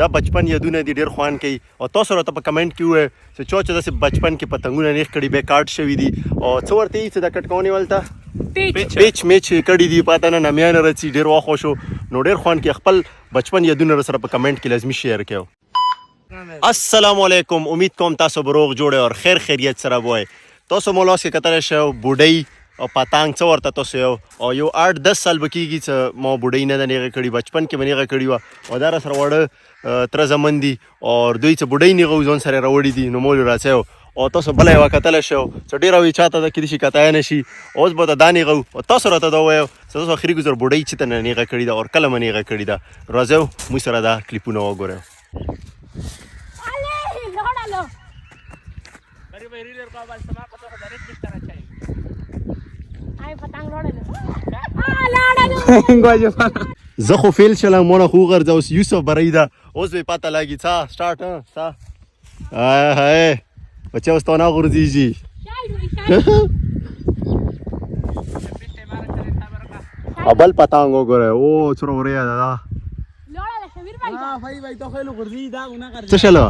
دا بچپن یادونه دي ډېر خوند کوي او تاسو راته په کمنټ کې ووایئ چې چا چې داسې بچپن کې پتنګونه نیغ کړي بیا کاټ شوي دي او څه ورته وي چې دا کټکونې ولته پیچ میچ کړي دي پاته نه نمیانه رڅي ډېر وخت وشو نو ډېر خوند کوي خپل بچپن یادونه راسره په کمنټ کې لازمي شیر کړئ. السلام علیکم، امید کوم تاسو به روغ جوړ او خیر خیریت سره وای. تاسو مو لاس کې کتلی شئ بوډۍ او پتنګ څه ورته تاسو یو 8-10 سال به کېږي چې ما بوډۍ نه ده نیغه کړې، بچپن کې به نیغه کړې وه او دا راسره واړه تره زمن دي او دوی چې بوډۍ نیغه ځان سره راوړي دي نو مول راځئ او تاسو بله یوه کتلی شئ چې ډېره وي چاته ده کېدای شي کتای نه شي اوس به دا نیغه او تاسو راته دا ووایو چې تاسو اخري ګزر بوډۍ چې ته نه نیغه کړې ده او کله مه نیغه کړې ده. راځئ موږ سره دا کلیپونه وګورئ. زه خو فیل شلم مونه خو غرځه اوس یوسف برۍ ده اوس به پته لګي څه سټارټ هی بچه اوس تا نه غورځېږي بل پتنګ وګورئ او څومره وریا ده دا څه شله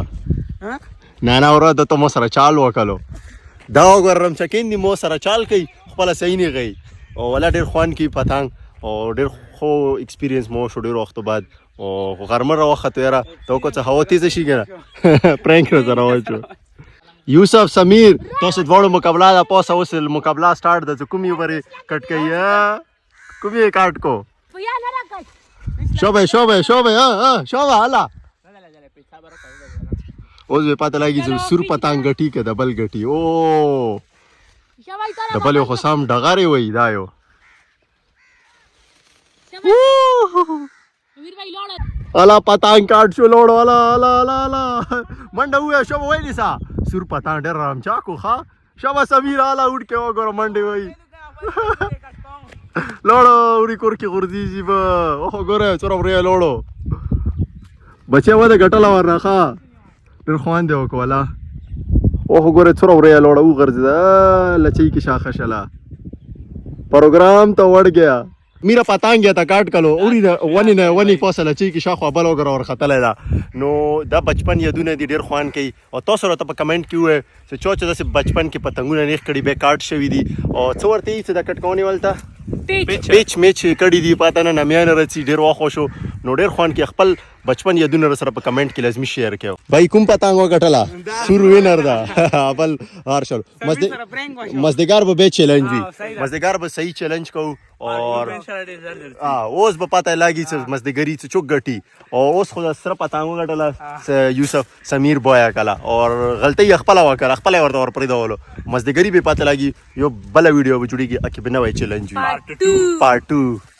نه وره ده ته ما سره چال وکړلو دا وګوره رمچکین دي مو سره چال کوي خپله صحیح نه غي او ولا ډېر خوند کوي پتنګ او ډېر خو اکسپیرینس مو شو ډېر وختو بعد او غرمه راوخته یاره ته وکړه چې هوا تیزه شي که نه پرینک راسره وچو. یوسف سمیر تاسو دواړو مقابله ده پاسه اوس مقابله سټارټ ده چې کوم یو برې کټ کوي کوم یې کاټ کو شوبه هلا اوس به پته لګي چې سور پتنګ ګټي که د بل ګټي او د بل یو خو سم ډغرې وایي دا یو الا پتنګ کاټ شو لوړ الا منډه ووایه شوبه وایي نیسه سور پتنګ ډېر رمچاکو ښه شوبه سمیر الا وډ کې وګوره منډې وایي لوړو وړي کور کې غورځېږي به اوهو ګوره څومره وریا لوړو بچی وده ګټله ورنه ښه ډېر خوند دی وکوله اوهو ګوره څومره وریا لوړه وغورځېده لچۍ کې شاخه شله پروګرام ته وړ گیا میرا پتنګ یا ته کاټ کلو اوړي د ونې نه ونې پاسه لچۍ کې شاخوا بل وګوره ورختلی ده نو دا بچپن یادونه دي ډېر خوند کوي او تاسو راته په کمنټ کې ووایئ چې چا چې داسې بچپن کې پتنګونه نیغ کړي بیا کاټ شوي دي او څه ورته وي چې دا کټکونې ولته پیچ میچ کړي دي پاته نه نمیانه رڅي ډېر وخت وشو نو ډېر خوند کوي خپل بچپن یادونه راسره په کمنټ کې لازمي شیر کړئ. بھائی کوم پتنګ وګټله سور وینر ده بل هار شل مزدګار به چیلنج وي مزدګار به صحیح چیلنج کوو اور اوس به پته لګي چې مزدګري څه چوک ګټي او اوس خو سره پتنګ وګټله یوسف سمیر بویا کله اور غلطۍ خپله وکړه خپله یې ورته ورپرېږدولو مزدګري به پته لګي یو بله ویډیو به جوړېږي اکې به نوی چیلنج وي پارټ 2